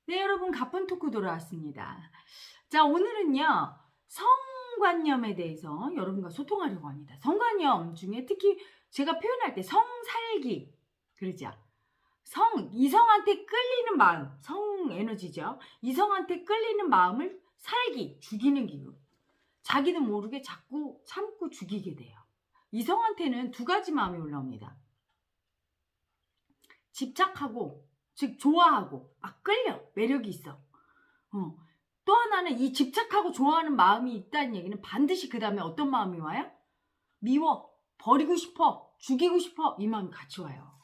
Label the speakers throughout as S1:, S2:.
S1: 네, 여러분, 가쁜 토크 돌아왔습니다. 자, 오늘은요, 성관념에 대해서 여러분과 소통하려고 합니다. 성관념 중에 특히 제가 표현할 때 성살기, 그러죠? 이성한테 끌리는 마음, 성 에너지죠. 이성한테 끌리는 마음을 살기, 죽이는 기분. 자기도 모르게 자꾸 참고 죽이게 돼요. 이성한테는 두 가지 마음이 올라옵니다. 집착하고, 즉 좋아하고 막 끌려, 매력이 있어. 또 하나는 이 집착하고 좋아하는 마음이 있다는 얘기는 반드시 그 다음에 어떤 마음이 와요? 미워, 버리고 싶어, 죽이고 싶어, 이 마음이 같이 와요.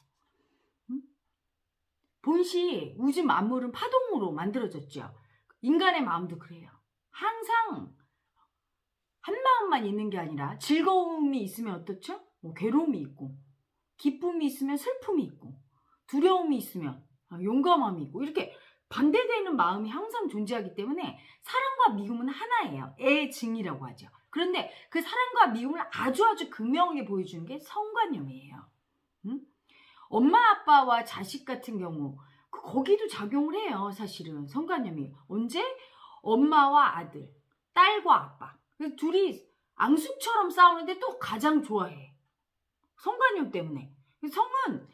S1: 본시 우주 만물은 파동으로 만들어졌죠. 인간의 마음도 그래요. 항상 한 마음만 있는 게 아니라 즐거움이 있으면 어떻죠? 괴로움이 있고, 기쁨이 있으면 슬픔이 있고, 두려움이 있으면 용감함이 있고, 이렇게 반대되는 마음이 항상 존재하기 때문에 사랑과 미움은 하나예요. 애증이라고 하죠. 그런데 그 사랑과 미움을 아주 극명하게 보여주는 게 성관념이에요. 엄마 아빠와 자식 같은 경우 거기도 작용을 해요. 사실은 성관념이. 언제? 엄마와 아들, 딸과 아빠, 둘이 앙숙처럼 싸우는데 또 가장 좋아해. 성관념 때문에. 성은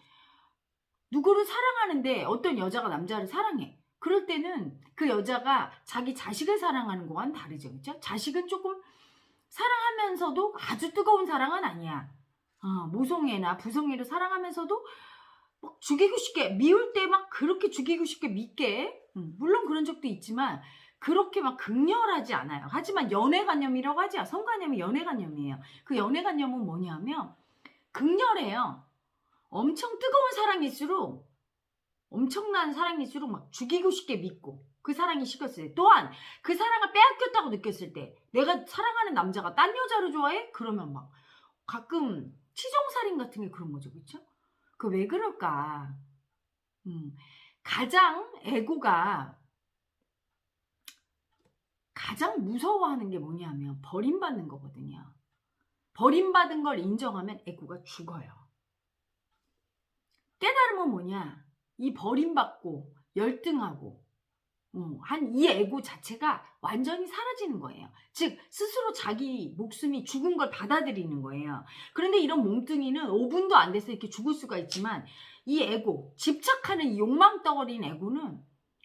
S1: 누구를 사랑하는데 어떤 여자가 남자를 사랑해. 그럴 때는 그 여자가 자기 자식을 사랑하는 거와는 다르죠. 그렇죠? 자식은 조금 사랑하면서도 아주 뜨거운 사랑은 아니야. 모성애나 부성애를 사랑하면서도 막 죽이고 싶게, 미울 때 막 그렇게 죽이고 싶게 믿게. 물론 그런 적도 있지만 그렇게 막 극렬하지 않아요. 하지만 연애관념이라고 하죠. 성관념이 연애관념이에요. 그 연애관념은 뭐냐면 극렬해요. 엄청 뜨거운 사랑일수록, 엄청난 사랑일수록 막 죽이고 싶게 믿고, 그 사랑이 식었을 때, 또한 그 사랑을 빼앗겼다고 느꼈을 때, 내가 사랑하는 남자가 딴 여자를 좋아해? 그러면 막 가끔 치정살인 같은 게 그런 거죠. 그렇죠? 그 왜 그럴까? 가장 에고가 가장 무서워하는 게 뭐냐면 버림받는 거거든요. 버림받은 걸 인정하면 에고가 죽어요. 깨달음은 뭐냐? 이 버림받고 열등하고 한 이 에고 자체가 완전히 사라지는 거예요. 즉 스스로 자기 목숨이 죽은 걸 받아들이는 거예요. 그런데 이런 몸뚱이는 5분도 안 돼서 이렇게 죽을 수가 있지만 이 에고, 집착하는 이 욕망 덩어리인 에고는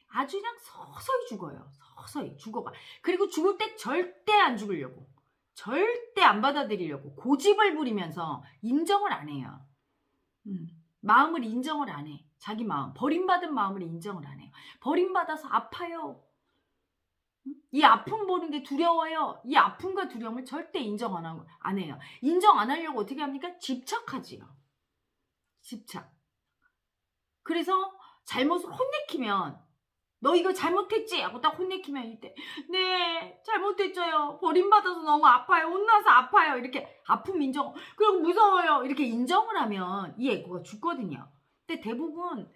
S1: 아주 그냥 서서히 죽어요. 서서히 죽어가. 그리고 죽을 때 절대 안 죽으려고, 절대 안 받아들이려고 고집을 부리면서 인정을 안 해요. 마음을 인정을 안 해. 자기 마음, 버림받은 마음을 인정을 안 해요. 버림받아서 아파요. 이 아픔 보는 게 두려워요. 이 아픔과 두려움을 절대 인정 안 해요. 인정 안 하려고 어떻게 합니까? 집착하지요. 집착. 그래서 잘못을 혼내키면, 너 이거 잘못했지? 하고 딱 혼내키면 이때, 네, 잘못했죠요. 버림받아서 너무 아파요. 혼나서 아파요. 이렇게 아픔 인정, 그리고 무서워요. 이렇게 인정을 하면 이 에고가 죽거든요. 근데 대부분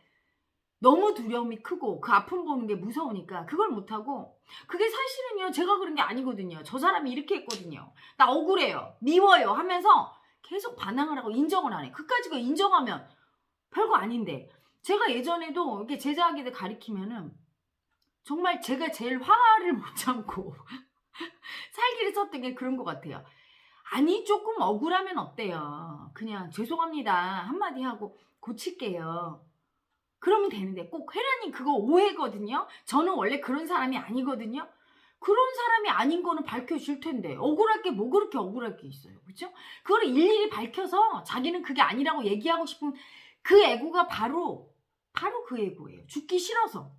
S1: 너무 두려움이 크고 그 아픔 보는 게 무서우니까 그걸 못하고, 그게 사실은요, 제가 그런 게 아니거든요. 저 사람이 이렇게 했거든요. 나 억울해요. 미워요. 하면서 계속 반항을 하고 인정을 안 해. 그까지 거 인정하면 별거 아닌데, 제가 예전에도 이렇게 제자아기들 가리키면은 정말 제가 제일 화를 못 참고 살기를 썼던 게 그런 것 같아요. 아니, 조금 억울하면 어때요? 그냥 죄송합니다 한마디 하고 고칠게요. 그러면 되는데, 꼭 혜라님 그거 오해거든요. 저는 원래 그런 사람이 아니거든요. 그런 사람이 아닌 거는 밝혀질 텐데 억울할 게 뭐 그렇게 억울할 게 있어요. 그렇죠? 그걸 일일이 밝혀서 자기는 그게 아니라고 얘기하고 싶은 그 에고가 바로 그 에고예요. 죽기 싫어서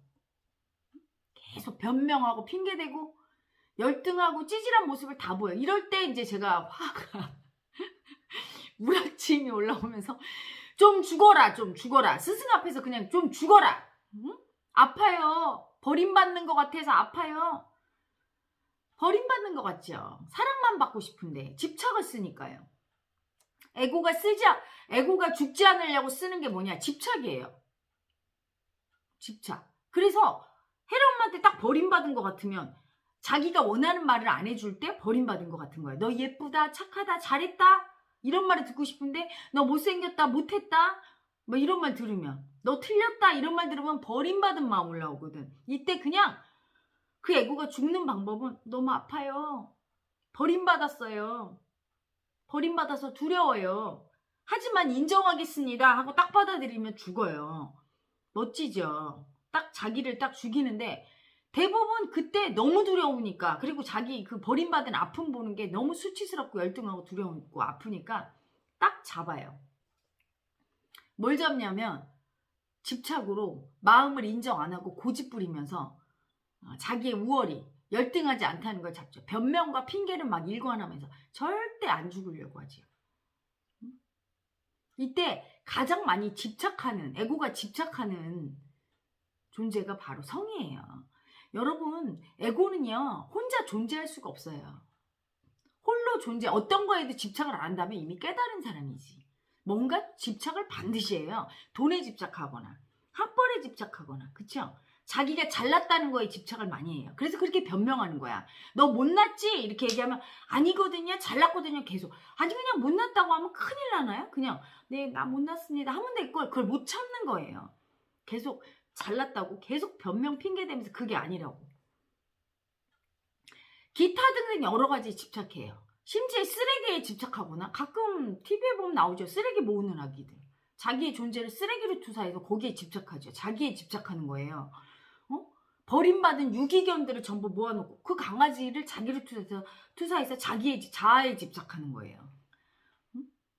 S1: 계속 변명하고 핑계대고 열등하고 찌질한 모습을 다 보여. 이럴 때 이제 제가 화가 우라침이 올라오면서 좀 죽어라, 좀 죽어라. 스승 앞에서 그냥 좀 죽어라. 아파요. 버림받는 것 같아서 아파요. 버림받는 것 같죠. 사랑만 받고 싶은데 집착을 쓰니까요. 에고가 죽지 않으려고 쓰는 게 뭐냐? 집착이에요. 집착. 그래서 혜라 엄마한테 딱 버림받은 것 같으면 자기가 원하는 말을 안 해줄 때 버림받은 것 같은 거예요. 너 예쁘다, 착하다, 잘했다, 이런 말을 듣고 싶은데 너 못생겼다, 못했다, 뭐 이런 말 들으면 너 틀렸다 이런 말 들으면 버림받은 마음 올라오거든. 이때 그냥 그 에고가 죽는 방법은 너무 아파요. 버림받았어요. 버림받아서 두려워요. 하지만 인정하겠습니다 하고 딱 받아들이면 죽어요. 멋지죠? 딱 자기를 딱 죽이는데 대부분 그때 너무 두려우니까, 그리고 자기 그 버림받은 아픔 보는 게 너무 수치스럽고 열등하고 두려우고 아프니까 딱 잡아요. 뭘 잡냐면 집착으로 마음을 인정 안 하고 고집 부리면서 자기의 우월이 열등하지 않다는 걸 잡죠. 변명과 핑계를 막 일관하면서 절대 안 죽으려고 하지. 이때 가장 많이 집착하는, 에고가 집착하는 존재가 바로 성이에요. 여러분, 에고는요 혼자 존재할 수가 없어요. 홀로 존재, 어떤 거에도 집착을 안 한다면 이미 깨달은 사람이지. 뭔가 집착을 반드시 해요. 돈에 집착하거나 학벌에 집착하거나, 그쵸? 자기가 잘났다는 거에 집착을 많이 해요. 그래서 그렇게 변명하는 거야. 너 못났지? 이렇게 얘기하면 아니거든요, 잘났거든요. 계속 아니 그냥 못났다고 하면 큰일 나나요? 그냥 네, 나 못났습니다 하면 될 걸. 그걸 못 참는 거예요. 계속 잘났다고 계속 변명 핑계 대면서 그게 아니라고. 기타 등등 여러 가지 집착해요. 심지어 쓰레기에 집착하거나, 가끔 TV에 보면 나오죠. 쓰레기 모으는 아기들. 자기의 존재를 쓰레기로 투사해서 거기에 집착하죠. 자기에 집착하는 거예요. 버림받은 유기견들을 전부 모아놓고 그 강아지를 자기를 투사해서 자기의 자아에 집착하는 거예요.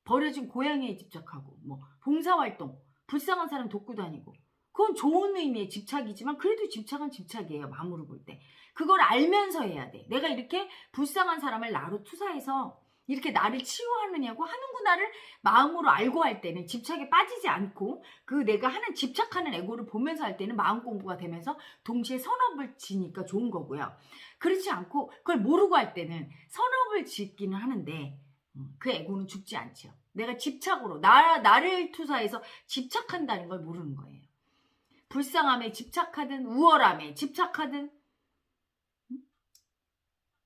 S1: 버려진 고양이에 집착하고, 뭐 봉사활동, 불쌍한 사람 돕고 다니고, 그건 좋은 의미의 집착이지만 그래도 집착은 집착이에요. 마음으로 볼 때. 그걸 알면서 해야 돼. 내가 이렇게 불쌍한 사람을 나로 투사해서 이렇게 나를 치유하느냐고 하는구나를 마음으로 알고 할 때는 집착에 빠지지 않고, 그 내가 하는 집착하는 에고를 보면서 할 때는 마음 공부가 되면서 동시에 선업을 지니까 좋은 거고요. 그렇지 않고 그걸 모르고 할 때는 선업을 짓기는 하는데 그 에고는 죽지 않죠. 내가 집착으로 나를 투사해서 집착한다는 걸 모르는 거예요. 불쌍함에 집착하든 우월함에 집착하든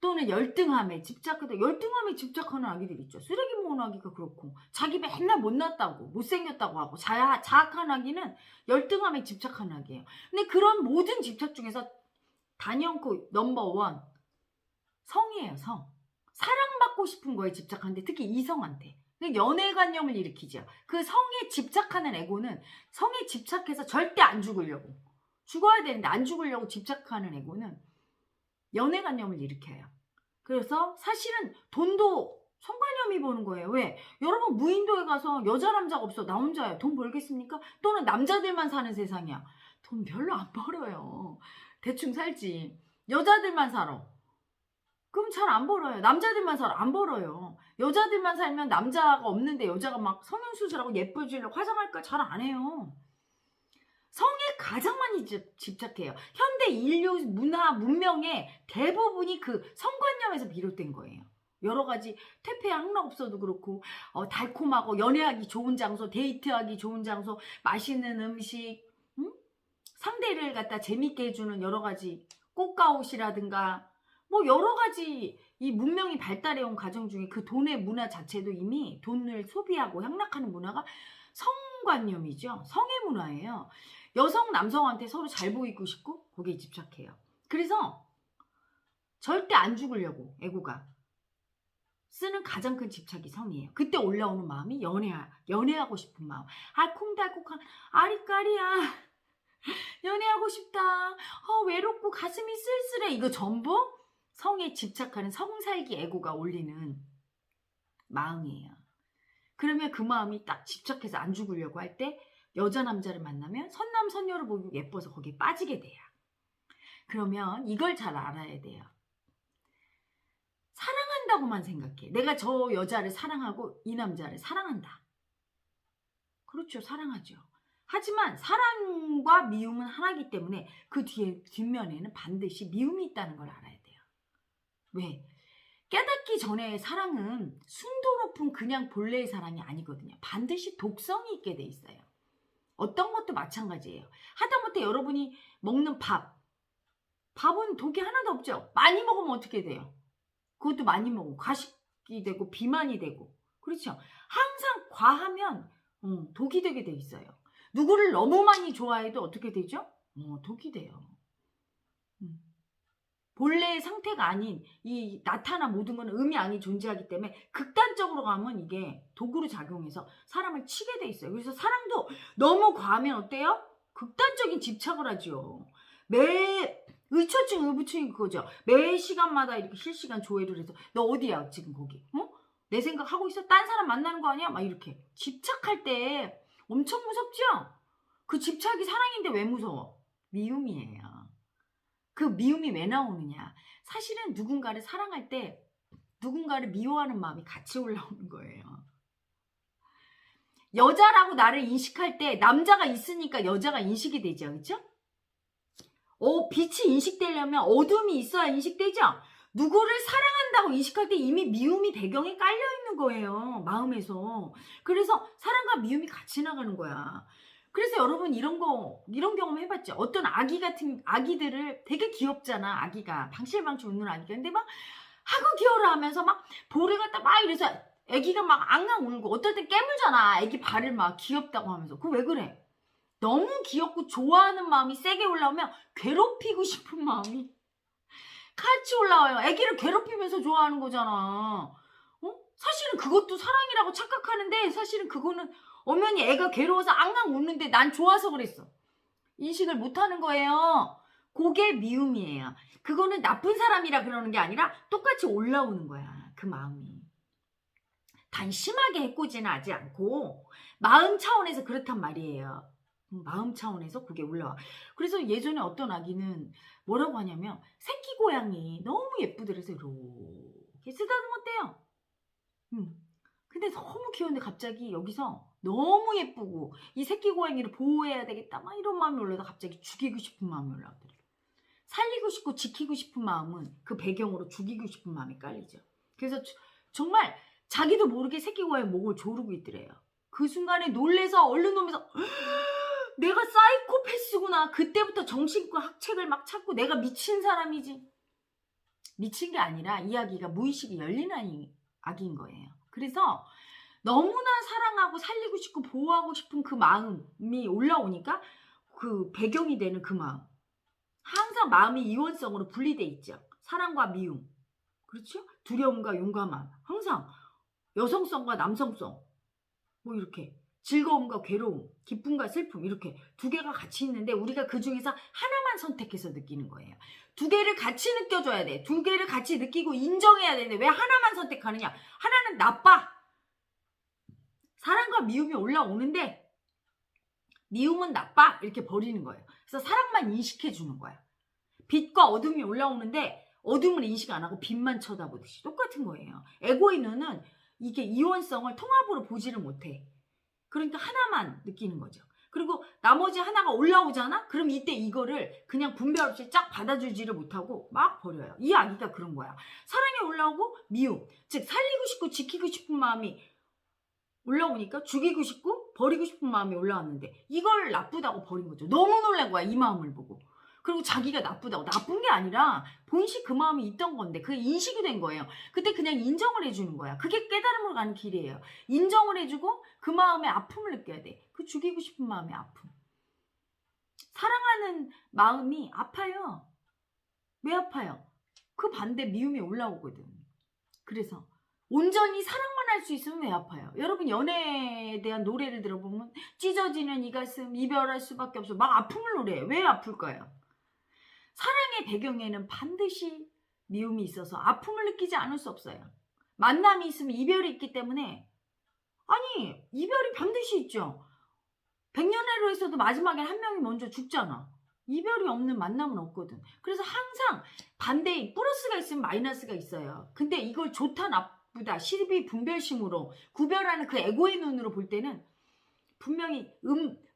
S1: 또는 열등함에 집착하든, 열등함에 집착하는 아기들 있죠. 쓰레기 모으는 아기가 그렇고, 자기 맨날 못났다고 못생겼다고 하고 자학한 아기는 열등함에 집착하는 아기예요. 근데 그런 모든 집착 중에서 단연코 넘버원 성이에요. 성. 사랑받고 싶은 거에 집착하는데, 특히 이성한테 연애관념을 일으키죠. 그 성에 집착하는 에고는 성에 집착해서 절대 안 죽으려고, 죽어야 되는데 안 죽으려고 집착하는 에고는 연애관념을 일으켜요. 그래서 사실은 돈도 성관념이 보는 거예요. 왜? 여러분 무인도에 가서 여자 남자가 없어. 나 혼자야. 돈 벌겠습니까? 또는 남자들만 사는 세상이야. 돈 별로 안 벌어요. 대충 살지. 여자들만 살아. 그럼 잘 안 벌어요. 남자들만 살아. 안 벌어요. 여자들만 살면 남자가 없는데 여자가 막 성형수술하고 예뻐지려고 화장할 걸 잘 안 해요. 성에 가장 많이 집착해요. 현대 인류 문화 문명의 대부분이 그 성관념에서 비롯된 거예요. 여러 가지 퇴폐 항락업소도 그렇고, 달콤하고 연애하기 좋은 장소, 데이트하기 좋은 장소, 맛있는 음식, 상대를 갖다 재밌게 해주는 여러 가지 꽃가옷이라든가, 뭐 여러 가지 이 문명이 발달해온 과정 중에 그 돈의 문화 자체도 이미 돈을 소비하고 향락하는 문화가 성관념이죠. 성의 문화예요. 여성 남성한테 서로 잘 보이고 싶고 거기에 집착해요. 그래서 절대 안 죽으려고 에고가 쓰는 가장 큰 집착이 성이에요. 그때 올라오는 마음이 연애하고 싶은 마음. 알콩달콩한 아리까리야. 연애하고 싶다. 외롭고 가슴이 쓸쓸해. 이거 전부 성에 집착하는 성살기 에고가 올리는 마음이에요. 그러면 그 마음이 딱 집착해서 안 죽으려고 할 때 여자 남자를 만나면 선남 선녀를 보고 예뻐서 거기에 빠지게 돼요. 그러면 이걸 잘 알아야 돼요. 사랑한다고만 생각해. 내가 저 여자를 사랑하고 이 남자를 사랑한다. 그렇죠. 사랑하죠. 하지만 사랑과 미움은 하나이기 때문에 그 뒷면에는 반드시 미움이 있다는 걸 알아야 돼요. 왜? 깨닫기 전에 사랑은 순도 높은 그냥 본래의 사랑이 아니거든요. 반드시 독성이 있게 돼 있어요. 어떤 것도 마찬가지예요. 하다못해 여러분이 먹는 밥은 독이 하나도 없죠. 많이 먹으면 어떻게 돼요? 그것도 많이 먹고 가식이 되고 비만이 되고, 그렇죠. 항상 과하면 독이 되게 돼 있어요. 누구를 너무 많이 좋아해도 어떻게 되죠? 독이 돼요. 본래의 상태가 아닌 이 나타나 모든 건 음이 안이 존재하기 때문에 극단적으로 가면 이게 독으로 작용해서 사람을 치게 돼 있어요. 그래서 사랑도 너무 과하면 어때요? 극단적인 집착을 하죠. 의처증, 의부증이 그거죠. 매 시간마다 이렇게 실시간 조회를 해서 너 어디야 지금 거기? 내 생각하고 있어? 딴 사람 만나는 거 아니야? 막 이렇게 집착할 때 엄청 무섭죠? 그 집착이 사랑인데 왜 무서워? 미움이에요. 그 미움이 왜 나오느냐? 사실은 누군가를 사랑할 때 누군가를 미워하는 마음이 같이 올라오는 거예요. 여자라고 나를 인식할 때 남자가 있으니까 여자가 인식이 되죠. 그렇죠? 빛이 인식되려면 어둠이 있어야 인식되죠? 누구를 사랑한다고 인식할 때 이미 미움이 배경에 깔려 있는 거예요. 마음에서. 그래서 사랑과 미움이 같이 나가는 거야. 그래서 여러분 이런 경험 해봤죠? 어떤 아기들을 되게 귀엽잖아. 아기가 방실방실 웃는 아기가. 근데 막 하고 귀여라 하면서 막 볼을 갖다 막 이래서 아기가 막 앙앙 울고 어떨 땐 깨물잖아. 아기 발을 막 귀엽다고 하면서. 그거 왜 그래? 너무 귀엽고 좋아하는 마음이 세게 올라오면 괴롭히고 싶은 마음이 같이 올라와요. 아기를 괴롭히면서 좋아하는 거잖아. 사실은 그것도 사랑이라고 착각하는데 사실은 그거는 엄연히 애가 괴로워서 앙앙 웃는데 난 좋아서 그랬어. 인식을 못하는 거예요. 그게 미움이에요. 그거는 나쁜 사람이라 그러는 게 아니라 똑같이 올라오는 거야. 그 마음이. 단 심하게 해코지는 하지 않고 마음 차원에서 그렇단 말이에요. 마음 차원에서 그게 올라와. 그래서 예전에 어떤 아기는 뭐라고 하냐면 새끼 고양이 너무 예쁘더래서 이렇게 쓰다듬었대요. 근데 너무 귀여운데 갑자기 여기서 너무 예쁘고 이 새끼 고양이를 보호해야 되겠다 막 이런 마음이 올라다 갑자기 죽이고 싶은 마음이 올라오더래요. 살리고 싶고 지키고 싶은 마음은 그 배경으로 죽이고 싶은 마음이 깔리죠. 그래서 정말 자기도 모르게 새끼 고양이 목을 조르고 있더래요. 그 순간에 놀래서 얼른 오면서 내가 사이코패스구나. 그때부터 정신과 학책을 막 찾고 내가 미친 사람이지. 미친 게 아니라 이 아기가 무의식이 열린 아기인 거예요. 그래서 너무나 사랑하고 살리고 싶고 보호하고 싶은 그 마음이 올라오니까 그 배경이 되는 그 마음. 항상 마음이 이원성으로 분리돼 있죠. 사랑과 미움. 그렇죠? 두려움과 용감함. 항상 여성성과 남성성. 뭐 이렇게. 즐거움과 괴로움, 기쁨과 슬픔 이렇게 두 개가 같이 있는데 우리가 그 중에서 하나만 선택해서 느끼는 거예요. 두 개를 같이 느껴줘야 돼. 두 개를 같이 느끼고 인정해야 되는데 왜 하나만 선택하느냐? 하나는 나빠. 사랑과 미움이 올라오는데 미움은 나빠 이렇게 버리는 거예요. 그래서 사랑만 인식해 주는 거야. 빛과 어둠이 올라오는데 어둠을 인식 안 하고 빛만 쳐다보듯이 똑같은 거예요. 에고의 눈은 이게 이원성을 통합으로 보지를 못해. 그러니까 하나만 느끼는 거죠. 그리고 나머지 하나가 올라오잖아? 그럼 이때 이거를 그냥 분별 없이 쫙 받아주지를 못하고 막 버려요. 이 아기가 그런 거야. 사랑이 올라오고 미움, 즉 살리고 싶고 지키고 싶은 마음이 올라오니까 죽이고 싶고 버리고 싶은 마음이 올라왔는데 이걸 나쁘다고 버린 거죠. 너무 놀란 거야. 이 마음을 보고. 그리고 자기가 나쁘다고. 나쁜 게 아니라 본시 그 마음이 있던 건데 그게 인식이 된 거예요. 그때 그냥 인정을 해주는 거야. 그게 깨달음으로 가는 길이에요. 인정을 해주고 그 마음의 아픔을 느껴야 돼. 그 죽이고 싶은 마음의 아픔. 사랑하는 마음이 아파요. 왜 아파요? 그 반대 미움이 올라오거든. 그래서 온전히 사랑만 할 수 있으면 왜 아파요? 여러분 연애에 대한 노래를 들어보면 찢어지는 이 가슴 이별할 수밖에 없어. 막 아픔을 노래해요. 왜 아플까요? 사랑의 배경에는 반드시 미움이 있어서 아픔을 느끼지 않을 수 없어요. 만남이 있으면 이별이 있기 때문에 아니 이별이 반드시 있죠. 백년해로 했어도 마지막엔 한 명이 먼저 죽잖아. 이별이 없는 만남은 없거든. 그래서 항상 반대의 플러스가 있으면 마이너스가 있어요. 근데 이걸 좋다 나쁘다 시비 분별심으로 구별하는 그 에고의 눈으로 볼 때는 분명히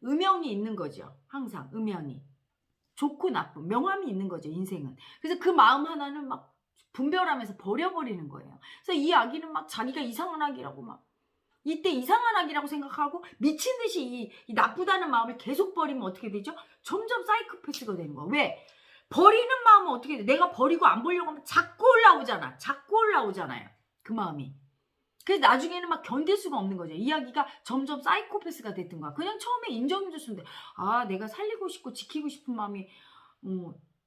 S1: 음영이 있는 거죠. 항상 음영이. 좋고 나쁜 명암이 있는 거죠. 인생은. 그래서 그 마음 하나는 막 분별하면서 버려버리는 거예요. 그래서 이 아기는 막 자기가 이상한 아기라고 막 이때 이상한 아기라고 생각하고 미친 듯이 이 나쁘다는 마음을 계속 버리면 어떻게 되죠? 점점 사이코패스가 되는 거야. 왜? 버리는 마음은 어떻게 돼? 내가 버리고 안 보려고 하면 자꾸 올라오잖아. 자꾸 올라오잖아요. 그 마음이. 그래서 나중에는 막 견딜 수가 없는 거죠. 이야기가 점점 사이코패스가 됐던 거야. 그냥 처음에 인정해줬으면 돼. 아, 내가 살리고 싶고 지키고 싶은 마음이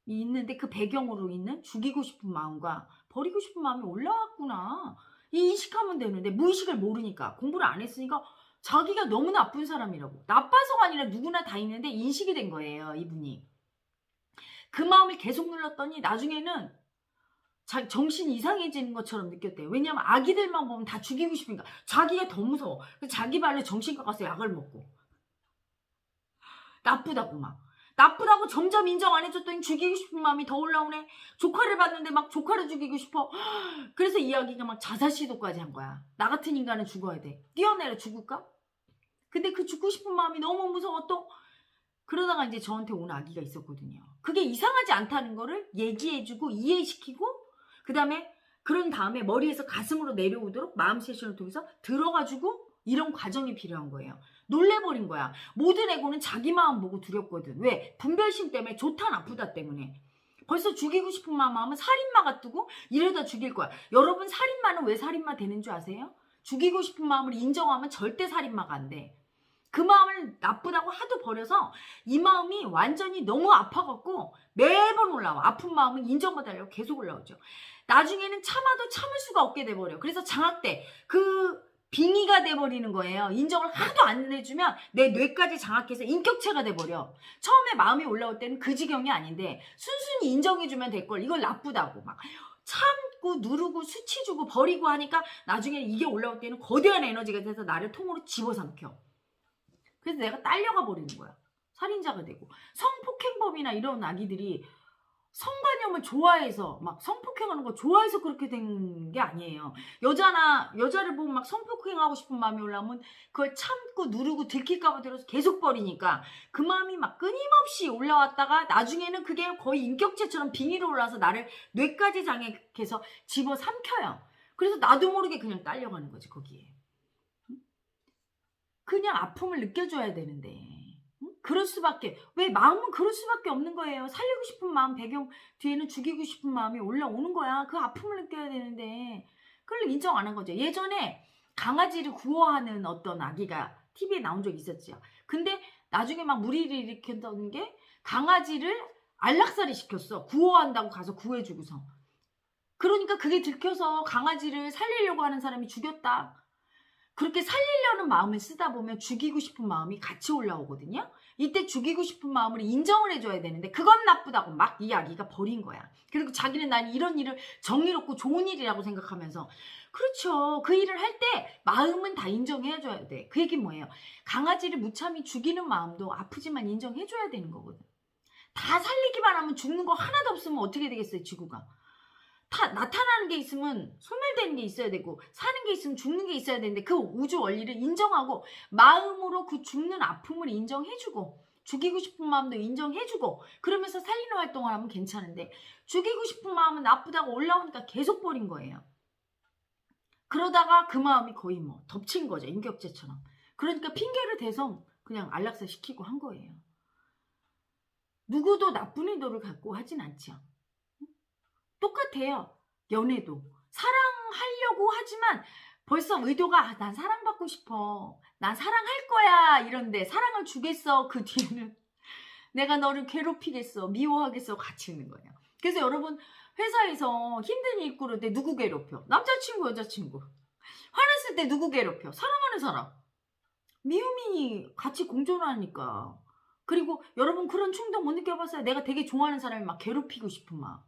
S1: 있는데 그 배경으로 있는 죽이고 싶은 마음과 버리고 싶은 마음이 올라왔구나. 이 인식하면 되는데 무의식을 모르니까, 공부를 안 했으니까 자기가 너무 나쁜 사람이라고. 나빠서가 아니라 누구나 다 있는데 인식이 된 거예요, 이분이. 그 마음을 계속 눌렀더니 나중에는 정신이 이상해지는 것처럼 느꼈대요. 왜냐하면 아기들만 보면 다 죽이고 싶으니까 자기가 더 무서워. 그래서 자기 발로 정신과 가서 약을 먹고, 나쁘다고 막. 나쁘다고 점점 인정 안 해줬더니 죽이고 싶은 마음이 더 올라오네. 조카를 봤는데 막 조카를 죽이고 싶어. 그래서 이야기가 막 자살 시도까지 한 거야. 나 같은 인간은 죽어야 돼. 뛰어내려 죽을까? 근데 그 죽고 싶은 마음이 너무 무서워 또. 그러다가 이제 저한테 온 아기가 있었거든요. 그게 이상하지 않다는 거를 얘기해주고 이해시키고, 그런 다음에 머리에서 가슴으로 내려오도록 마음 세션을 통해서 들어가지고, 이런 과정이 필요한 거예요. 놀래버린 거야. 모든 에고는 자기 마음 보고 두렵거든. 왜? 분별심 때문에, 좋다 나쁘다 때문에. 벌써 죽이고 싶은 마음은 살인마가 뜨고 이러다 죽일 거야. 여러분, 살인마는 왜 살인마 되는 줄 아세요? 죽이고 싶은 마음을 인정하면 절대 살인마가 안 돼. 그 마음을 나쁘다고 하도 버려서 이 마음이 완전히 너무 아파갖고 매번 올라와. 아픈 마음은 인정받으려고 계속 올라오죠. 나중에는 참아도 참을 수가 없게 돼버려. 그래서 장악돼. 빙의가 돼버리는 거예요. 인정을 하도 안 해주면 내 뇌까지 장악해서 인격체가 돼버려. 처음에 마음이 올라올 때는 그 지경이 아닌데 순순히 인정해주면 될걸. 이걸 나쁘다고 막 참고 누르고 수치 주고 버리고 하니까 나중에 이게 올라올 때는 거대한 에너지가 돼서 나를 통으로 집어삼켜. 그래서 내가 딸려가 버리는 거야. 살인자가 되고. 성폭행범이나 이런 아기들이 성관념을 좋아해서 막 성폭행하는 거 좋아해서 그렇게 된 게 아니에요. 여자를 보면 막 성폭행하고 싶은 마음이 올라오면 그걸 참고 누르고 들킬까 봐 들어서 계속 버리니까 그 마음이 막 끊임없이 올라왔다가 나중에는 그게 거의 인격체처럼 빙의로 올라와서 나를 뇌까지 장애해서 집어삼켜요. 그래서 나도 모르게 그냥 딸려가는 거지, 거기에. 그냥 아픔을 느껴줘야 되는데. 그럴 수밖에. 왜? 마음은 그럴 수밖에 없는 거예요. 살리고 싶은 마음 배경 뒤에는 죽이고 싶은 마음이 올라오는 거야. 그 아픔을 느껴야 되는데 그걸 인정 안 한 거죠. 예전에 강아지를 구워하는 어떤 아기가 TV에 나온 적이 있었죠. 근데 나중에 막 무리를 일으켰던 게 강아지를 안락살이 시켰어. 구워한다고 가서 구해주고서. 그러니까 그게 들켜서 강아지를 살리려고 하는 사람이 죽였다. 그렇게 살리려는 마음을 쓰다 보면 죽이고 싶은 마음이 같이 올라오거든요. 이때 죽이고 싶은 마음을 인정을 해줘야 되는데 그건 나쁘다고 막 이 아기가 버린 거야. 그리고 자기는 난 이런 일을 정의롭고 좋은 일이라고 생각하면서. 그렇죠. 그 일을 할 때 마음은 다 인정해줘야 돼. 그 얘기 뭐예요? 강아지를 무참히 죽이는 마음도 아프지만 인정해줘야 되는 거거든. 다 살리기만 하면 죽는 거 하나도 없으면 어떻게 되겠어요, 지구가. 나타나는 게 있으면 소멸되는 게 있어야 되고 사는 게 있으면 죽는 게 있어야 되는데 그 우주 원리를 인정하고 마음으로 그 죽는 아픔을 인정해주고 죽이고 싶은 마음도 인정해주고 그러면서 살리는 활동을 하면 괜찮은데 죽이고 싶은 마음은 나쁘다고 올라오니까 계속 버린 거예요. 그러다가 그 마음이 거의 뭐 덮친 거죠. 인격체처럼. 그러니까 핑계를 대서 그냥 안락사 시키고 한 거예요. 누구도 나쁜 의도를 갖고 하진 않죠. 똑같아요. 연애도. 사랑하려고 하지만 벌써 의도가 난 사랑받고 싶어. 난 사랑할 거야. 이런데 사랑을 주겠어. 그 뒤에는 내가 너를 괴롭히겠어. 미워하겠어. 같이 있는 거예요. 그래서 여러분 회사에서 힘든 일 꾸를 때 누구 괴롭혀? 남자친구 여자친구. 화났을 때 누구 괴롭혀? 사랑하는 사람. 미움이 같이 공존하니까. 그리고 여러분 그런 충동 못 느껴봤어요? 내가 되게 좋아하는 사람이 막 괴롭히고 싶은 마음.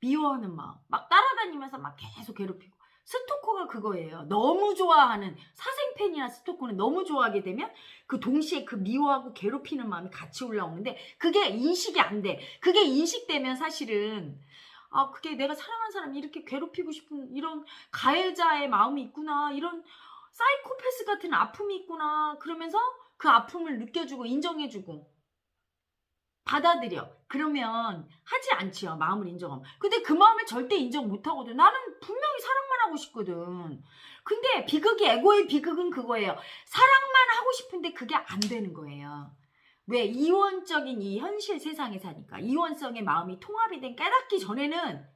S1: 미워하는 마음. 막 따라다니면서 막 계속 괴롭히고. 스토커가 그거예요. 너무 좋아하는 사생팬이나 스토커는 너무 좋아하게 되면 그 동시에 그 미워하고 괴롭히는 마음이 같이 올라오는데 그게 인식이 안 돼. 그게 인식되면 사실은 그게 내가 사랑하는 사람이 이렇게 괴롭히고 싶은 이런 가해자의 마음이 있구나. 이런 사이코패스 같은 아픔이 있구나. 그러면서 그 아픔을 느껴주고 인정해주고 받아들여. 그러면 하지 않지요. 마음을 인정하면. 근데 그 마음을 절대 인정 못하거든. 나는 분명히 사랑만 하고 싶거든. 근데 비극이 에고의 비극은 그거예요. 사랑만 하고 싶은데 그게 안 되는 거예요. 왜? 이원적인 이 현실 세상에 사니까. 이원성의 마음이 통합이 된 깨닫기 전에는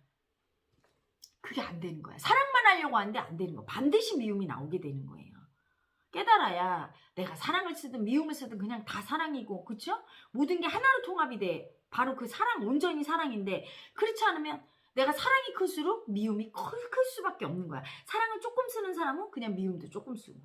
S1: 그게 안 되는 거야. 사랑만 하려고 하는데 안 되는 거야. 반드시 미움이 나오게 되는 거예요. 깨달아야 내가 사랑을 쓰든 미움을 쓰든 그냥 다 사랑이고, 그쵸? 모든 게 하나로 통합이 돼. 바로 그 사랑, 온전히 사랑인데, 그렇지 않으면 내가 사랑이 클수록 미움이 클 수밖에 없는 거야. 사랑을 조금 쓰는 사람은 그냥 미움도 조금 쓰고.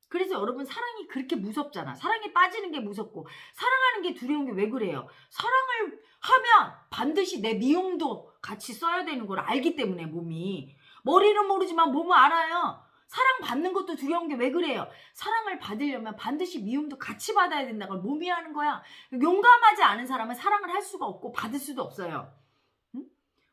S1: 그래서 여러분, 사랑이 그렇게 무섭잖아. 사랑에 빠지는 게 무섭고 사랑하는 게 두려운 게 왜 그래요? 사랑을 하면 반드시 내 미움도 같이 써야 되는 걸 알기 때문에, 몸이. 머리는 모르지만 몸은 알아요. 사랑받는 것도 두려운 게 왜 그래요? 사랑을 받으려면 반드시 미움도 같이 받아야 된다는 걸 몸이 하는 거야. 용감하지 않은 사람은 사랑을 할 수가 없고 받을 수도 없어요. 응?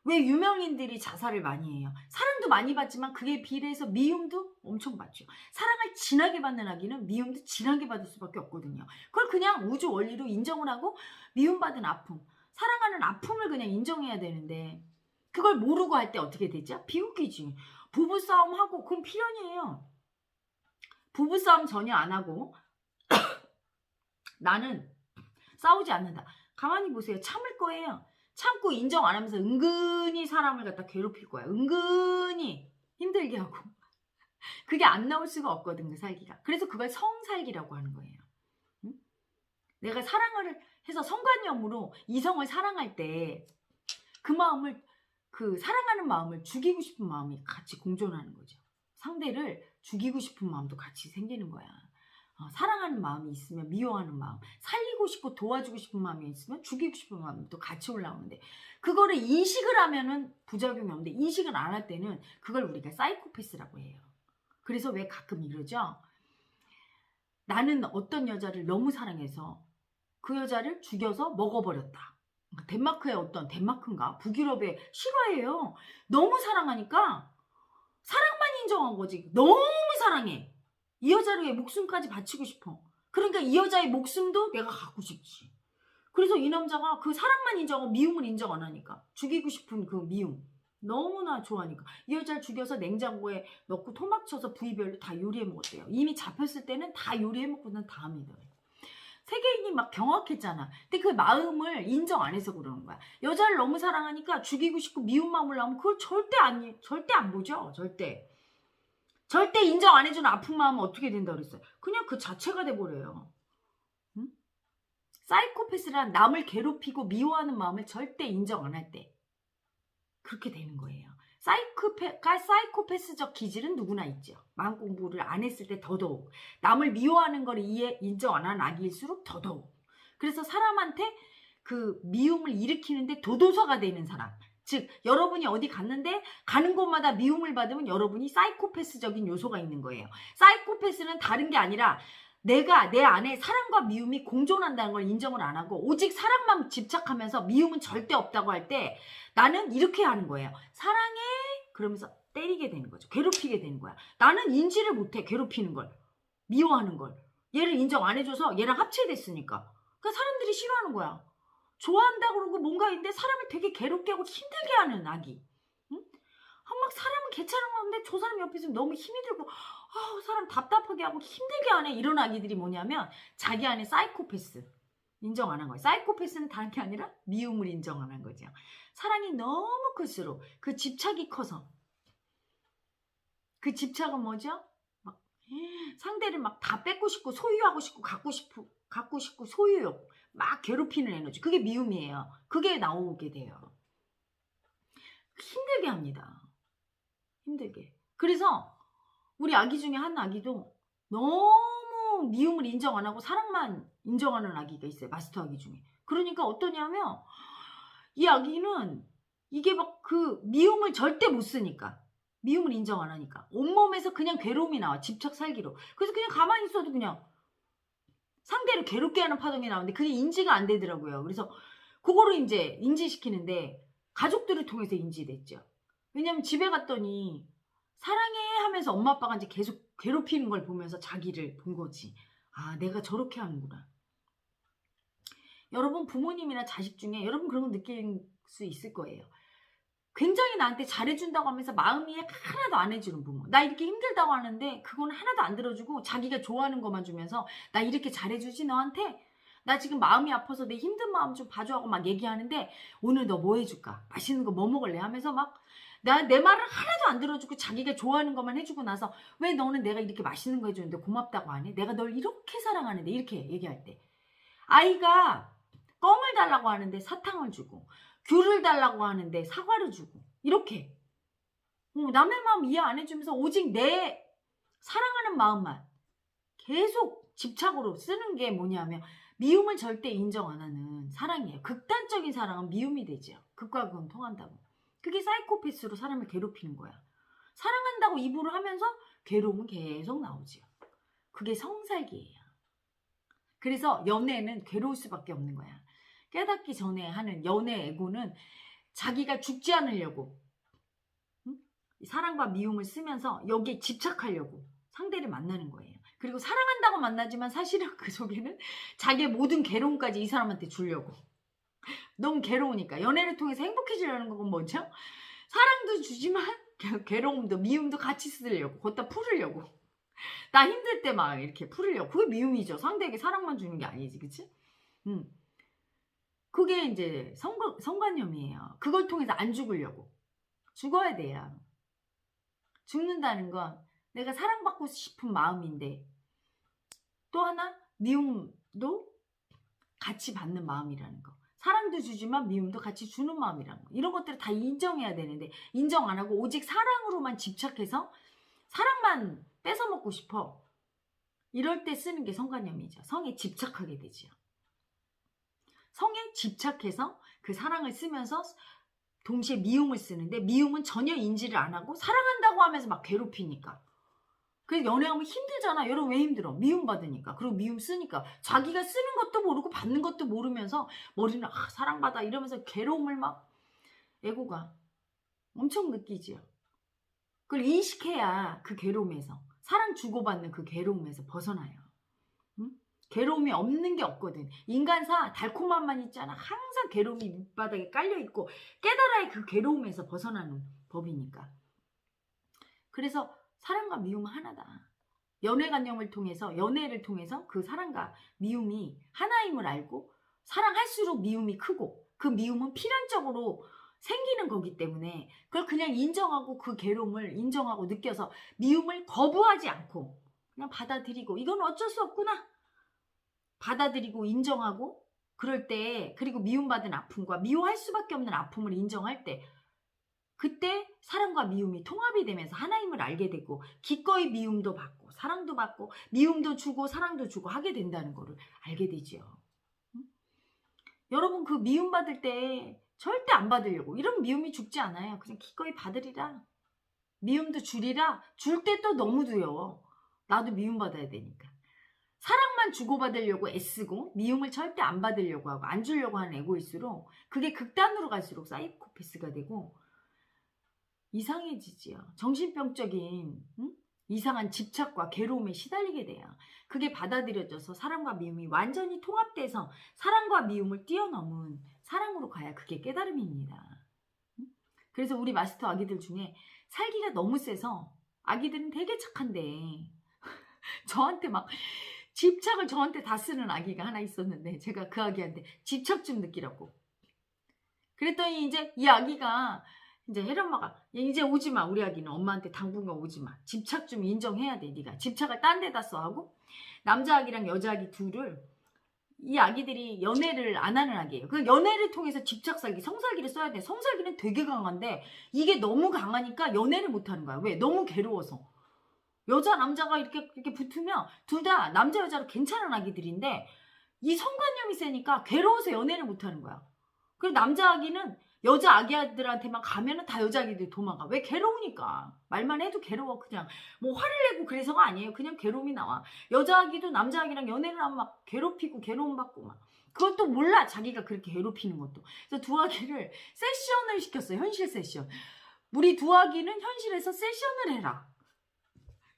S1: 왜 유명인들이 자살을 많이 해요? 사랑도 많이 받지만 그에 비례해서 미움도 엄청 받죠. 사랑을 진하게 받는 아기는 미움도 진하게 받을 수밖에 없거든요. 그걸 그냥 우주 원리로 인정을 하고, 미움받은 아픔, 사랑하는 아픔을 그냥 인정해야 되는데, 그걸 모르고 할 때 어떻게 되죠? 비웃기지. 부부싸움하고 그건 필연이에요. 부부싸움 전혀 안 하고 나는 싸우지 않는다. 가만히 보세요. 참을 거예요. 참고 인정 안 하면서 은근히 사람을 갖다 괴롭힐 거야. 은근히 힘들게 하고. 그게 안 나올 수가 없거든요, 살기가. 그래서 그걸 성살기라고 하는 거예요. 응? 내가 사랑을 해서 성관념으로 이성을 사랑할 때 그 마음을, 그 사랑하는 마음을 죽이고 싶은 마음이 같이 공존하는 거죠. 상대를 죽이고 싶은 마음도 같이 생기는 거야. 사랑하는 마음이 있으면 미워하는 마음, 살리고 싶고 도와주고 싶은 마음이 있으면 죽이고 싶은 마음도 같이 올라오는데, 그거를 인식을 하면은 부작용이 없는데, 인식을 안 할 때는 그걸 우리가 사이코패스라고 해요. 그래서 왜 가끔 이러죠? 나는 어떤 여자를 너무 사랑해서 그 여자를 죽여서 먹어버렸다. 덴마크의 어떤, 덴마크인가? 북유럽의 실화예요. 너무 사랑하니까 사랑만 인정한 거지. 너무 사랑해. 이 여자를 왜 목숨까지 바치고 싶어. 그러니까 이 여자의 목숨도 내가 갖고 싶지. 그래서 이 남자가 그 사랑만 인정하고 미움을 인정 안 하니까, 죽이고 싶은 그 미움 너무나 좋아하니까 이 여자를 죽여서 냉장고에 넣고 토막 쳐서 부위별로 다 요리해 먹었대요. 이미 잡혔을 때는 다 요리해 먹고 난 다음이더래요. 세계인이 막 경악했잖아. 근데 그 마음을 인정 안 해서 그러는 거야. 여자를 너무 사랑하니까 죽이고 싶고 미운 마음을 나오면 그걸 절대 안 보죠. 절대 인정 안 해주는 아픈 마음은 어떻게 된다 그랬어요? 그냥 그 자체가 돼버려요. 응? 사이코패스란 남을 괴롭히고 미워하는 마음을 절대 인정 안 할 때 그렇게 되는 거예요. 사이코패스적 기질은 누구나 있죠. 마음 공부를 안 했을 때 더더욱. 남을 미워하는 걸 인정 안 하는 아기일수록 더더욱. 그래서 사람한테 그 미움을 일으키는데 도도사가 되는 사람. 즉, 여러분이 어디 갔는데 가는 곳마다 미움을 받으면 여러분이 사이코패스적인 요소가 있는 거예요. 사이코패스는 다른 게 아니라 내가 내 안에 사랑과 미움이 공존한다는 걸 인정을 안 하고 오직 사랑만 집착하면서 미움은 절대 없다고 할 때 나는 이렇게 하는 거예요. 사랑해 그러면서 때리게 되는 거죠. 괴롭히게 되는 거야. 나는 인지를 못해. 괴롭히는 걸, 미워하는 걸. 얘를 인정 안 해줘서 얘랑 합체됐으니까. 그러니까 사람들이 싫어하는 거야. 좋아한다고 그러고 뭔가 있는데 사람을 되게 괴롭게 하고 힘들게 하는 아기. 응? 막 사람은 괜찮은 건데 저 사람 옆에 있으면 너무 힘이 들고 사람 답답하게 하고 힘들게 하네. 이런 아기들이 뭐냐면 자기 안에 사이코패스 인정 안 한 거예요. 사이코패스는 다른 게 아니라 미움을 인정 안 한 거죠. 사랑이 너무 클수록 그 집착이 커서, 그 집착은 뭐죠? 막 상대를 막 다 뺏고 싶고 소유하고 싶고 갖고 싶고 소유욕 막 괴롭히는 에너지, 그게 미움이에요. 그게 나오게 돼요. 힘들게 합니다. 힘들게. 그래서 우리 아기 중에 한 아기도 너무 미움을 인정 안 하고 사랑만 인정하는 아기가 있어요. 마스터 아기 중에. 그러니까 어떠냐면 이 아기는 이게 막 그 미움을 절대 못 쓰니까, 미움을 인정 안 하니까 온몸에서 그냥 괴로움이 나와. 집착 살기로. 그래서 그냥 가만히 있어도 그냥 상대를 괴롭게 하는 파동이 나오는데 그게 인지가 안 되더라고요. 그래서 그거를 이제 인지시키는데 가족들을 통해서 인지됐죠. 왜냐면 집에 갔더니 사랑해 하면서 엄마 아빠가 이제 계속 괴롭히는 걸 보면서 자기를 본 거지. 아, 내가 저렇게 하는구나. 여러분 부모님이나 자식 중에 여러분 그런 거 느낄 수 있을 거예요. 굉장히 나한테 잘해준다고 하면서 마음이 하나도 안 해주는 부모. 나 이렇게 힘들다고 하는데 그건 하나도 안 들어주고 자기가 좋아하는 것만 주면서 나 이렇게 잘해주지 너한테? 나 지금 마음이 아파서 내 힘든 마음 좀 봐줘 하고 막 얘기하는데 오늘 너 뭐 해줄까? 맛있는 거 뭐 먹을래? 하면서 막 내 말을 하나도 안 들어주고 자기가 좋아하는 것만 해주고 나서 왜 너는 내가 이렇게 맛있는 거 해주는데 고맙다고 안 해? 내가 널 이렇게 사랑하는데 이렇게 얘기할 때 아이가 껌을 달라고 하는데 사탕을 주고 귤을 달라고 하는데 사과를 주고 이렇게 남의 마음 이해 안 해주면서 오직 내 사랑하는 마음만 계속 집착으로 쓰는 게 뭐냐면 미움을 절대 인정 안 하는 사랑이에요. 극단적인 사랑은 미움이 되죠. 극과 극은 통한다고. 그게 사이코패스로 사람을 괴롭히는 거야. 사랑한다고 입으로 하면서 괴로움은 계속 나오죠. 그게 성살기예요. 그래서 연애는 괴로울 수밖에 없는 거야. 깨닫기 전에 하는 연애 애고는 자기가 죽지 않으려고 사랑과 미움을 쓰면서 여기에 집착하려고 상대를 만나는 거예요. 그리고 사랑한다고 만나지만 사실은 그 속에는 자기의 모든 괴로움까지 이 사람한테 주려고. 너무 괴로우니까. 연애를 통해서 행복해지려는 건 뭐죠? 사랑도 주지만 괴로움도 미움도 같이 쓰려고. 거기다 풀으려고. 나 힘들 때 막 이렇게 풀으려고. 그게 미움이죠. 상대에게 사랑만 주는 게 아니지. 그치? 그게 이제 성관념이에요. 그걸 통해서 안 죽으려고. 죽어야 돼요. 죽는다는 건 내가 사랑받고 싶은 마음인데 또 하나 미움도 같이 받는 마음이라는 거. 사랑도 주지만 미움도 같이 주는 마음이라는 거. 이런 것들을 다 인정해야 되는데 인정 안 하고 오직 사랑으로만 집착해서 사랑만 뺏어 먹고 싶어. 이럴 때 쓰는 게 성관념이죠. 성에 집착하게 되죠. 성에 집착해서 그 사랑을 쓰면서 동시에 미움을 쓰는데 미움은 전혀 인지를 안 하고 사랑한다고 하면서 막 괴롭히니까. 그래서 연애하면 힘들잖아. 여러분 왜 힘들어? 미움 받으니까. 그리고 미움 쓰니까. 자기가 쓰는 것도 모르고 받는 것도 모르면서 머리는 사랑받아 이러면서 괴로움을 막 애고가 엄청 느끼지요. 그걸 인식해야 그 괴로움에서 사랑 주고받는 그 괴로움에서 벗어나요. 응? 괴로움이 없는 게 없거든. 인간사 달콤함만 있잖아. 항상 괴로움이 밑바닥에 깔려있고 깨달아야 그 괴로움에서 벗어나는 법이니까. 그래서 사랑과 미움은 하나다. 연애관념을 통해서 연애를 통해서 그 사랑과 미움이 하나임을 알고 사랑할수록 미움이 크고 그 미움은 필연적으로 생기는 거기 때문에 그걸 그냥 인정하고 그 괴로움을 인정하고 느껴서 미움을 거부하지 않고 그냥 받아들이고 이건 어쩔 수 없구나. 받아들이고 인정하고 그럴 때 그리고 미움받은 아픔과 미워할 수밖에 없는 아픔을 인정할 때 그때 사랑과 미움이 통합이 되면서 하나임을 알게 되고 기꺼이 미움도 받고 사랑도 받고 미움도 주고 사랑도 주고 하게 된다는 거를 알게 되죠. 여러분 그 미움 받을 때 절대 안 받으려고 이런 미움이 죽지 않아요. 그냥 기꺼이 받으리라. 미움도 주리라. 줄 때 또 너무 두려워. 나도 미움 받아야 되니까. 사랑만 주고받으려고 애쓰고 미움을 절대 안 받으려고 하고 안 주려고 하는 애고일수록 그게 극단으로 갈수록 사이코패스가 되고 이상해지지요. 정신병적인 이상한 집착과 괴로움에 시달리게 돼요. 그게 받아들여져서 사랑과 미움이 완전히 통합돼서 사랑과 미움을 뛰어넘은 사랑으로 가야 그게 깨달음입니다. 그래서 우리 마스터 아기들 중에 살기가 너무 세서 아기들은 되게 착한데 저한테 막 집착을 저한테 다 쓰는 아기가 하나 있었는데 제가 그 아기한테 집착 좀 느끼라고 그랬더니 이제 이 아기가 이제 혜련마가 이제 오지마. 우리 아기는 엄마한테 당분간 오지마. 집착 좀 인정해야 돼. 네가 집착을 딴 데다 써하고 남자 아기랑 여자 아기 둘을 이 아기들이 연애를 안 하는 아기예요. 그 연애를 통해서 집착살기 성살기를 써야 돼. 성살기는 되게 강한데 이게 너무 강하니까 연애를 못 하는 거야. 왜? 너무 괴로워서. 여자 남자가 이렇게 붙으면 둘 다 남자 여자로 괜찮은 아기들인데 이 성관념이 세니까 괴로워서 연애를 못 하는 거야. 그리고 남자 아기는 여자 아기들한테만 가면은 다 여자 아기들이 도망가. 왜? 괴로우니까. 말만 해도 괴로워. 그냥 뭐 화를 내고 그래서가 아니에요. 그냥 괴로움이 나와. 여자 아기도 남자 아기랑 연애를 하면 막 괴롭히고 괴로움 받고 막. 그것도 몰라. 자기가 그렇게 괴롭히는 것도. 그래서 두 아기를 세션을 시켰어요. 현실 세션. 우리 두 아기는 현실에서 세션을 해라.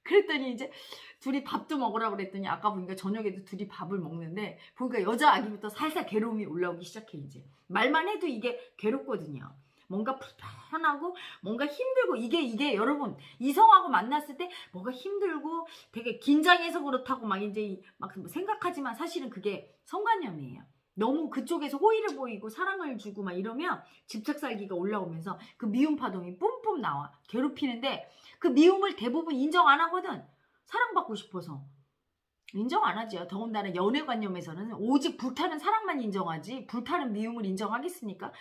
S1: 그랬더니 이제 둘이 밥도 먹으라고 그랬더니 아까 보니까 저녁에도 둘이 밥을 먹는데 보니까 여자 아기부터 살살 괴로움이 올라오기 시작해. 이제 말만 해도 이게 괴롭거든요. 뭔가 불편하고 뭔가 힘들고 이게 여러분 이성하고 만났을 때 뭐가 힘들고 되게 긴장해서 그렇다고 막 이제 막 생각하지만 사실은 그게 성관념이에요. 너무 그쪽에서 호의를 보이고 사랑을 주고 막 이러면 집착살기가 올라오면서 그 미움 파동이 뿜뿜 나와. 괴롭히는데 그 미움을 대부분 인정 안 하거든. 사랑받고 싶어서. 인정 안 하죠. 더군다나 연애관념에서는 오직 불타는 사랑만 인정하지 불타는 미움을 인정하겠습니까?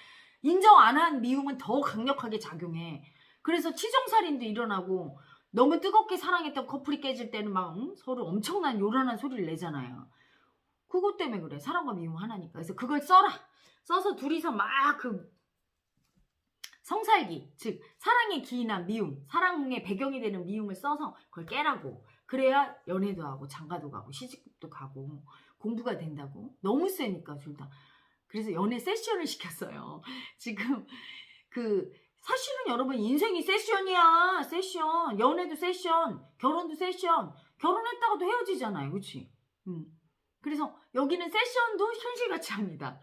S1: 인정 안 한 미움은 더 강력하게 작용해. 그래서 치정살인도 일어나고 너무 뜨겁게 사랑했던 커플이 깨질 때는 막 서로 엄청난 요란한 소리를 내잖아요. 그것 때문에 그래. 사랑과 미움 하나니까. 그래서 그걸 써라. 써서 둘이서 막 그 성살기, 즉 사랑에 기인한 미움, 사랑의 배경이 되는 미움을 써서 그걸 깨라고. 그래야 연애도 하고 장가도 가고 시집도 가고 공부가 된다고. 너무 세니까 둘 다. 그래서 연애 세션을 시켰어요. 지금 그 사실은 여러분 인생이 세션이야. 세션. 연애도 세션. 결혼도 세션. 결혼했다가도 헤어지잖아요. 그치? 그래서 여기는 세션도 현실같이 합니다.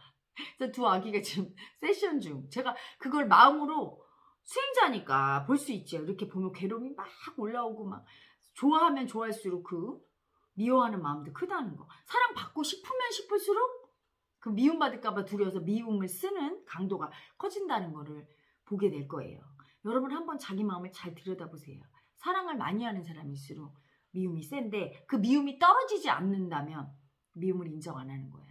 S1: 그래서 두 아기가 지금 세션 중. 제가 그걸 마음으로 수행자니까 볼 수 있죠. 이렇게 보면 괴로움이 막 올라오고 막 좋아하면 좋아할수록 그 미워하는 마음도 크다는 거. 사랑받고 싶으면 싶을수록 그 미움받을까봐 두려워서 미움을 쓰는 강도가 커진다는 거를 보게 될 거예요. 여러분 한번 자기 마음을 잘 들여다보세요. 사랑을 많이 하는 사람일수록 미움이 센데 그 미움이 떨어지지 않는다면 미움을 인정 안 하는 거야.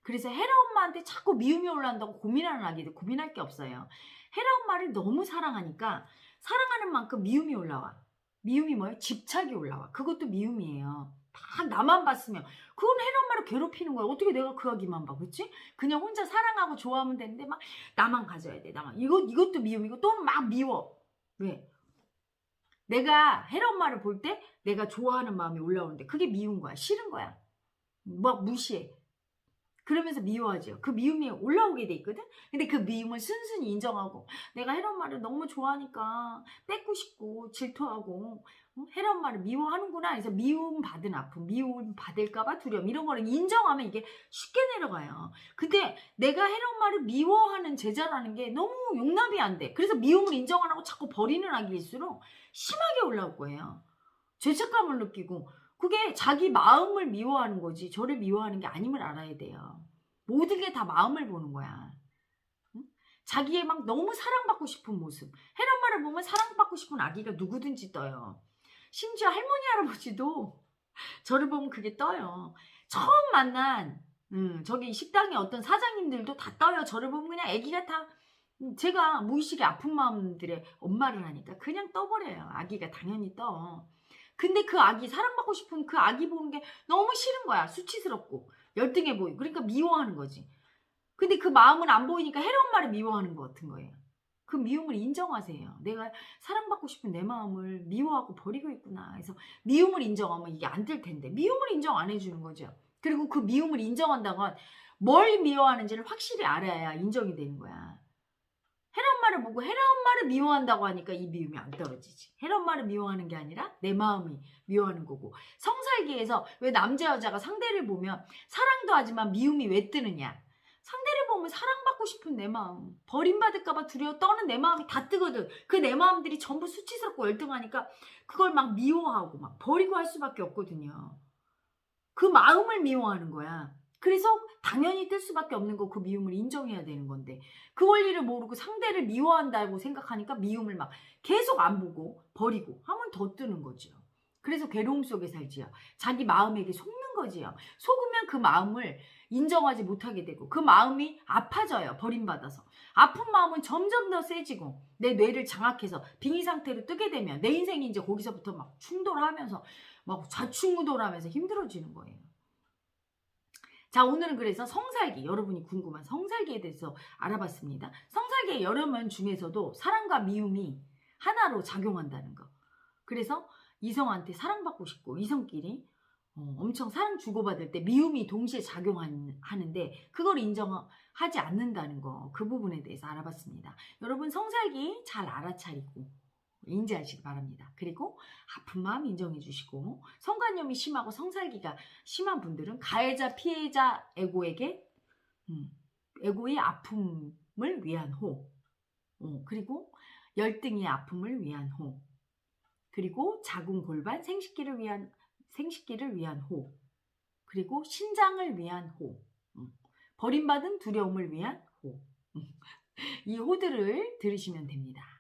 S1: 그래서 헤라 엄마한테 자꾸 미움이 올라온다고 고민하는 아기들 고민할 게 없어요. 헤라 엄마를 너무 사랑하니까 사랑하는 만큼 미움이 올라와. 미움이 뭐예요? 집착이 올라와. 그것도 미움이에요. 다 나만 봤으면 그건 헤라 엄마를 괴롭히는 거야. 어떻게 내가 그 아기만 봐, 그치? 그냥 혼자 사랑하고 좋아하면 되는데 막 나만 가져야 돼. 나만. 이것도 미움이고 또는 막 미워. 왜? 내가 헤라 엄마를 볼 때 내가 좋아하는 마음이 올라오는데 그게 미운 거야. 싫은 거야. 막 무시해. 그러면서 미워하죠. 그 미움이 올라오게 돼 있거든. 근데 그 미움을 순순히 인정하고 내가 헤라 엄마를 너무 좋아하니까 뺏고 싶고 질투하고 헤라 엄마를 미워하는구나. 그래서 미움 받은 아픔, 미움 받을까봐 두려움 이런 거를 인정하면 이게 쉽게 내려가요. 근데 내가 헤라 엄마를 미워하는 제자라는 게 너무 용납이 안 돼. 그래서 미움을 인정 안 하고 자꾸 버리는 아기일수록 심하게 올라올 거예요. 죄책감을 느끼고 그게 자기 마음을 미워하는 거지 저를 미워하는 게 아님을 알아야 돼요. 모든 게 다 마음을 보는 거야. 응? 자기의 막 너무 사랑받고 싶은 모습. 헤라 엄마를 보면 사랑받고 싶은 아기가 누구든지 떠요. 심지어 할머니 할아버지도 저를 보면 그게 떠요. 처음 만난 저기 식당의 어떤 사장님들도 다 떠요. 저를 보면 그냥 아기가 다 제가 무의식의 아픈 마음들의 엄마를 하니까 그냥 떠버려요. 아기가 당연히 떠. 근데 그 아기 사랑받고 싶은 그 아기 보는 게 너무 싫은 거야. 수치스럽고 열등해 보이고 그러니까 미워하는 거지. 근데 그 마음은 안 보이니까 헤라 엄마를 미워하는 것 같은 거예요. 그 미움을 인정하세요. 내가 사랑받고 싶은 내 마음을 미워하고 버리고 있구나. 그래서 미움을 인정하면 이게 안 될 텐데 미움을 인정 안 해주는 거죠. 그리고 그 미움을 인정한다건 뭘 미워하는지를 확실히 알아야 인정이 되는 거야. 헤라 엄마를 보고 헤라 엄마를 미워한다고 하니까 이 미움이 안 떨어지지. 헤라 엄마를 미워하는 게 아니라 내 마음이 미워하는 거고. 성살기에서 왜 남자 여자가 상대를 보면 사랑도 하지만 미움이 왜 뜨느냐. 상대를 보면 사랑받고 싶은 내 마음, 버림받을까봐 두려워 떠는 내 마음이 다 뜨거든. 그 내 마음들이 전부 수치스럽고 열등하니까 그걸 막 미워하고 막 버리고 할 수밖에 없거든요. 그 마음을 미워하는 거야. 그래서 당연히 뜰 수밖에 없는 거 그 미움을 인정해야 되는 건데 그 원리를 모르고 상대를 미워한다고 생각하니까 미움을 막 계속 안 보고 버리고 하면 더 뜨는 거죠. 그래서 괴로움 속에 살지요. 자기 마음에게 속는 거지요. 속으면 그 마음을 인정하지 못하게 되고 그 마음이 아파져요. 버림받아서. 아픈 마음은 점점 더 세지고 내 뇌를 장악해서 빙의 상태로 뜨게 되면 내 인생이 이제 거기서부터 막 충돌하면서 막 좌충우돌하면서 힘들어지는 거예요. 자, 오늘은 그래서 성살기, 여러분이 궁금한 성살기에 대해서 알아봤습니다. 성살기의 여러 면 중에서도 사랑과 미움이 하나로 작용한다는 거. 그래서 이성한테 사랑받고 싶고 이성끼리 엄청 사랑 주고받을 때 미움이 동시에 작용하는데 그걸 인정하지 않는다는 거. 그 부분에 대해서 알아봤습니다. 여러분 성살기 잘 알아차리고 인지하시기 바랍니다. 그리고 아픈 마음 인정해 주시고 성관념이 심하고 성살기가 심한 분들은 가해자 피해자 에고에게 에고의 아픔을 위한 호 그리고 열등의 아픔을 위한 호. 그리고 자궁 골반 생식기를 위한 호. 그리고 신장을 위한 호. 버림받은 두려움을 위한 호. 이 호들을 들으시면 됩니다.